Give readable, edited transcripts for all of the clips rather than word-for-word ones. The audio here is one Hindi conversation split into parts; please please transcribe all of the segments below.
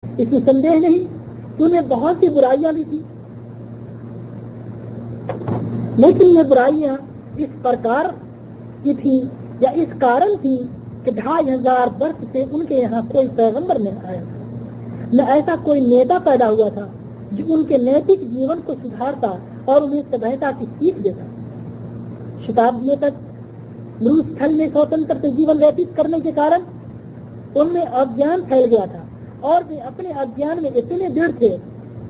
इसमें संदेह नहीं कि उन्हें बहुत सी बुराइयां भी थी, लेकिन ये बुराइयां इस प्रकार की थी या इस कारण थी कि 2500 वर्ष से उनके यहाँ कोई पैगंबर नहीं आया, न ऐसा कोई नेता पैदा हुआ था जो उनके नैतिक जीवन को सुधारता और उन्हें सभ्यता की सीख देता। शताब्दियों तक मरुस्थल में स्वतंत्र से जीवन व्यतीत करने के कारण उनमें अज्ञान फैल गया था और वे अपने अज्ञान में इतने दृढ़ थे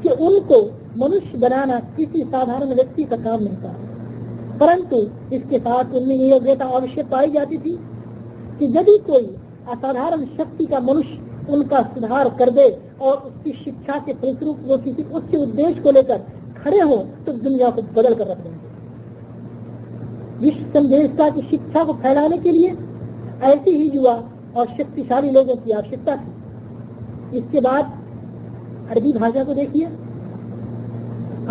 कि उनको मनुष्य बनाना किसी साधारण व्यक्ति का काम नहीं था। परंतु इसके साथ उनमें ये योग्यता अवश्य पाई जाती थी कि यदि कोई असाधारण शक्ति का मनुष्य उनका सुधार कर दे और उसकी शिक्षा के फलस्वरूप वो किसी उच्च उद्देश्य को लेकर खड़े हो तो दुनिया को बदल कर रख देंगे। विश्व संदेशता की शिक्षा को फैलाने के लिए ऐसे ही युवा और शक्तिशाली लोगों की आवश्यकता थी। इसके बाद अरबी भाषा को देखिए।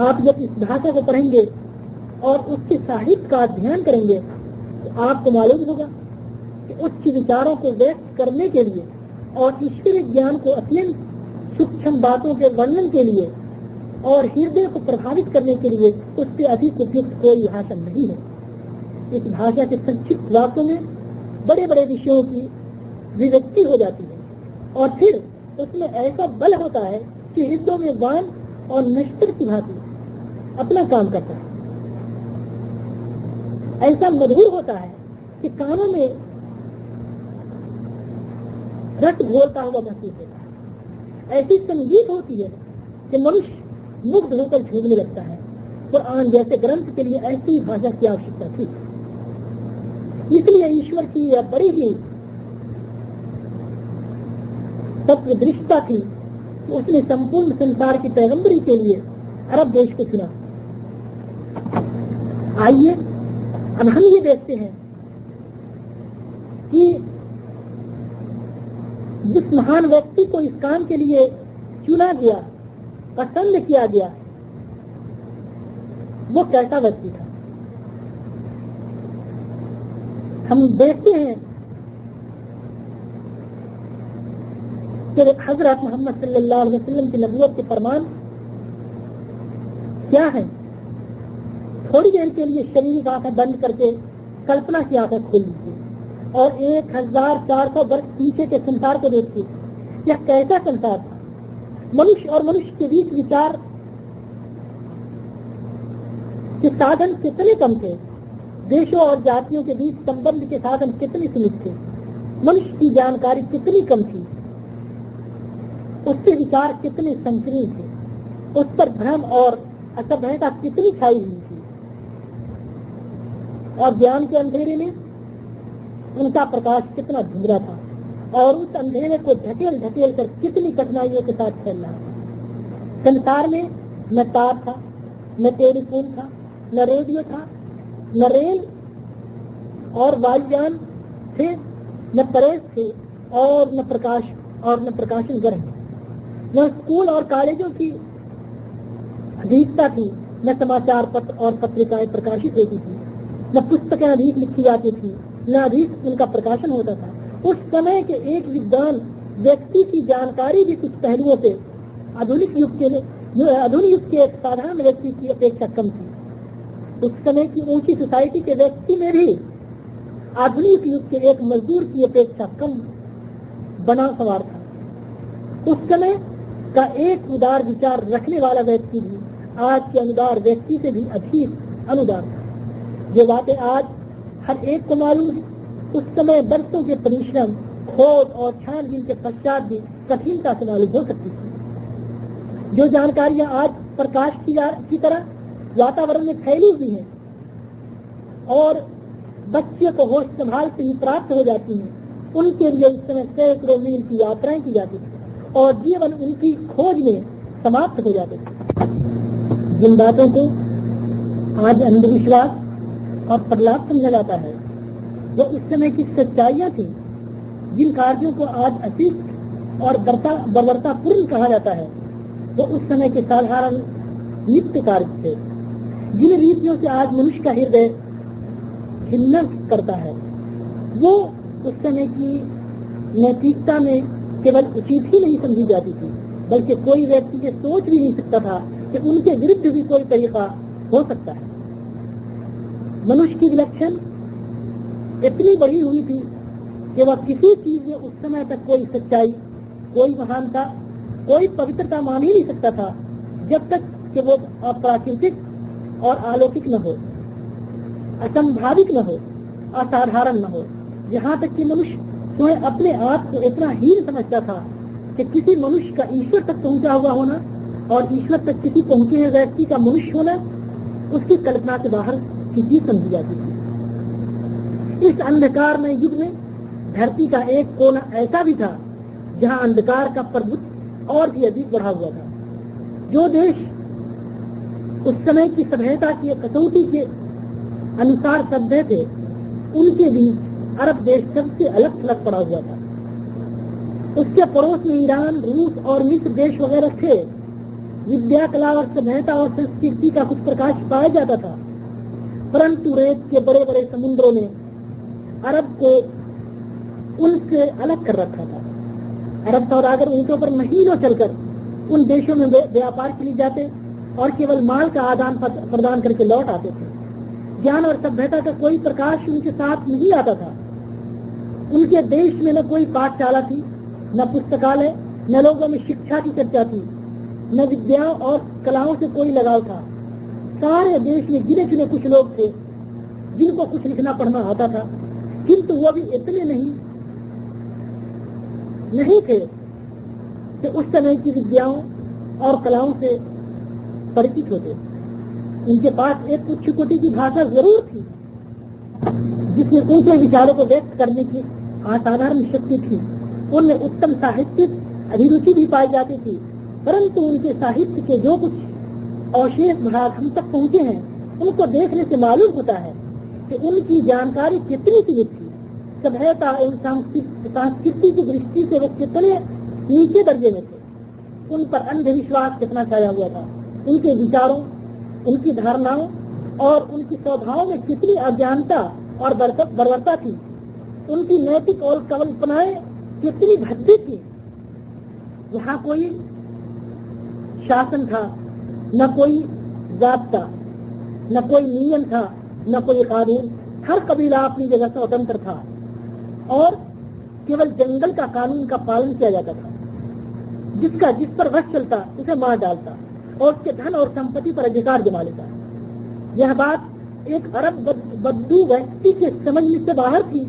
आप जब इस भाषा को पढ़ेंगे और उसके साहित्य का अध्ययन करेंगे तो आपको मालूम होगा कि उच्च विचारों को व्यक्त करने के लिए और ईश्वरीय ज्ञान को अत्यंत सूक्ष्म बातों के वर्णन के लिए और हृदय को प्रभावित करने के लिए उससे अधिक उपयुक्त कोई भाषा नहीं है। इस भाषा के संक्षिप्त वाक्यों में बड़े बड़े विषयों की विव्यक्ति हो जाती है और फिर उसमें ऐसा बल होता है कि हृदयों में वान और नश्तर की भांति अपना काम करता है। ऐसा मधुर होता है कि कानों में रस घोलता हुआ महसूस होता है। ऐसी संगीत होती है कि मनुष्य मुग्ध होकर झूमने लगता है। कुरान जैसे ग्रंथ के लिए ऐसी भाषा की आवश्यकता थी। इसलिए ईश्वर की यह बड़ी ही तत्वदृष्टा थी कि उसने संपूर्ण संसार की पैगंबरी के लिए अरब देश को चुना। आइए अब हम ये देखते हैं कि जिस महान व्यक्ति को इस काम के लिए चुना गया, पसंद किया गया, वो कैसा व्यक्ति था। हम देखते हैं कि हजरत मोहम्मद सल्लल्लाहु अलैहि वसल्लम की नबूवत के फरमान क्या है। थोड़ी देर के लिए शरीर की आंखें बंद करके कल्पना की आंखें खोल लीजिए और 1400 वर्ष पीछे के संसार को देखिए। यह कैसा संसार था। मनुष्य और मनुष्य के बीच विचार के साधन कितने कम थे। देशों और जातियों के बीच संबंध के साधन कितने सीमित थे। मनुष्य की जानकारी कितनी कम थी। उसके विचार कितने संकीर्ण थे। उस पर भ्रम और असभ्यता कितनी छाई हुई थी और ज्ञान के अंधेरे में उनका प्रकाश कितना धुंधला था और उस अंधेरे को ढकेल ढकेल कर कितनी कठिनाइयों के साथ फैल रहा था। संसार में न तार था, न टेलीफोन था, न रेडियो था, न रेल और वायुयान थे, न प्रेस थे और न प्रकाशन ग्रह, न स्कूल और कॉलेजों की अधिकता थी, न समाचार पत्र और पत्रिकाएं प्रकाशित होती थी, न पुस्तकें अधिक लिखी जाती थी, न अधिक उनका प्रकाशन होता था। उस समय के एक विद्वान व्यक्ति की जानकारी भी कुछ पहलुओं से आधुनिक युग के एक साधारण व्यक्ति की अपेक्षा कम थी। उस समय की ऊंची सोसाइटी के व्यक्ति में भी आधुनिक युग के एक मजदूर की अपेक्षा कम बना सवार था। उस समय का एक उदार विचार रखने वाला व्यक्ति भी आज के अनुदार व्यक्ति से भी अधिक अनुदार था। जो बातें आज हर एक को मालूम है, उस समय बरसों के परिश्रम, खोज और छानबीन के पश्चात भी कठिनता से मालूम हो सकती थी। जो जानकारियां आज प्रकाश की तरह वातावरण में फैली हुई हैं और बच्चे को होश संभालते ही प्राप्त हो जाती हैं, उनके लिए उस समय सैकड़ों मील की यात्राएं की जाती थी और जीवन उनकी खोज में समाप्त हो जाते थे। जिन बातों को आज अंधविश्वास और प्रलाप समझा जाता है वो उस समय की सच्चाइयां थी। जिन कार्यों को आज अतीत और बर्बरतापूर्ण कहा जाता है वो उस समय के साधारण नित्य कार्य थे। जिन रीतियों से आज मनुष्य का हृदय घृणा करता है वो उस समय की नैतिकता में केवल उचित ही नहीं समझी जाती थी बल्कि कोई व्यक्ति ये सोच भी नहीं सकता था कि उनके विरुद्ध भी कोई तरीका हो सकता है। मनुष्य की विलक्षण इतनी बड़ी हुई थी कि वह किसी चीज में उस समय तक कोई सच्चाई, कोई महानता, कोई पवित्रता मान ही नहीं सकता था जब तक कि वो अप्राकृतिक और अलौकिक न हो, असंभाविक न हो, असाधारण न हो। यहाँ तक कि मनुष्य स्वयं अपने आप को इतना हीन समझता था कि किसी मनुष्य का ईश्वर तक पहुंचा हुआ होना और ईश्वर तक किसी पहुंचे हुए व्यक्ति का मनुष्य होना उसकी कल्पना से बाहर की चीज समझी जाती थी। इस अंधकार में युग में धरती का एक कोना ऐसा भी था जहाँ अंधकार का प्रभुत्व और भी अधिक बढ़ा हुआ था। जो देश उस समय की सभ्यता की कसौटी के अनुसार सभ्य थे, उनके बीच अरब देश सबसे अलग थलग पड़ा हुआ था। उसके पड़ोस में ईरान, रूस और मिस्र देश वगैरह थे। विद्या, कला और सभ्यता और संस्कृति का कुछ प्रकाश पाया जाता था, परंतु रेत के बड़े बड़े समुद्रों ने अरब को उनसे अलग कर रखा था। अरब सौदागर ऊँटों पर महीनों चलकर उन देशों में व्यापार के लिए जाते और केवल माल का आदान प्रदान करके लौट आते थे। ज्ञान और सभ्यता का कोई प्रकाश उनके साथ नहीं आता था। उनके देश में न कोई पाठशाला थी, न पुस्तकालय, न लोगों में शिक्षा की चर्चा थी, न विद्याओं और कलाओं से कोई लगाव था। सारे देश में गिने चुने कुछ लोग थे जिनको कुछ लिखना पढ़ना आता था, किंतु वो भी इतने नहीं थे कि उस समय की विद्याओं और कलाओं से परिचित होते। उनके पास एक उच्च कोटि की भाषा जरूर थी जिसमें ऊंचे विचारों को व्यक्त करने की असाधारण शक्ति थी। उनमें उत्तम साहित्यिक अभिरुचि भी पाई जाती थी, परंतु उनके साहित्य के जो कुछ अवशेष भाग हम तक पहुँचे हैं, उनको देखने से मालूम होता है कि उनकी जानकारी कितनी सीमित थी। सभ्यता एवं संस्कृति की दृष्टि से वे कितने नीचे दर्जे में थे। उन पर अंधविश्वास कितना छाया हुआ था। उनके विचारों, उनकी धारणाओं और उनकी स्वभाव में कितनी अज्ञानता और बर्बरता थी। उनकी नैतिक और कल्पनाएं कितनी भद्दी थी। यहाँ कोई शासन था, न कोई जाब्ता, न कोई नियम था, न कोई कानून। हर कबीला अपनी जगह स्वतंत्र था और केवल जंगल का कानून का पालन किया जाता था। जिस पर वश चलता उसे मार डालता और उसके धन और संपत्ति पर अधिकार जमा लेता। यह बात एक अरब बद्दू व्यक्ति के समझने से बाहर थी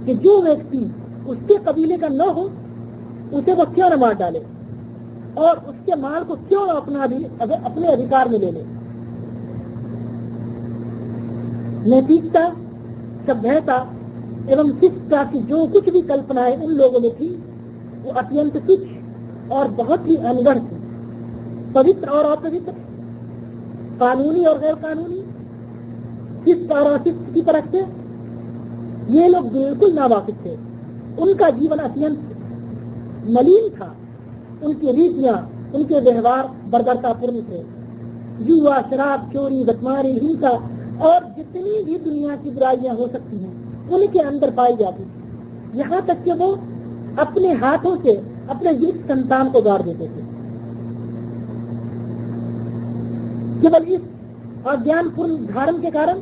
कि जो व्यक्ति उसके कबीले का न हो उसे वो क्यों न मार डाले और उसके माल को क्यों अपने अधिकार में ले ले। नैतिकता, सभ्यता एवं शिक्षा की जो कुछ भी कल्पनाएं उन लोगों में थी, वो अत्यंत तुच्छ और बहुत ही अनगढ़ थी। पवित्र और अपवित्र, कानूनी और गैर कानूनी, शिष्ट और अशिष्ट की परख से ये लोग बिल्कुल नावाकिफ थे। उनका जीवन अत्यंत मलिन था। उनकी रीतियां, उनके व्यवहार बर्बरतापूर्ण थे। जुआ, शराब, चोरी, बदमाशी, हिंसा और जितनी भी दुनिया की बुराइयां हो सकती हैं उनके अंदर पाई जाती थी। यहाँ तक कि वो अपने हाथों से अपने जीवित संतान को गाड़ देते थे। केवल इस अज्ञानपूर्ण धारण के कारण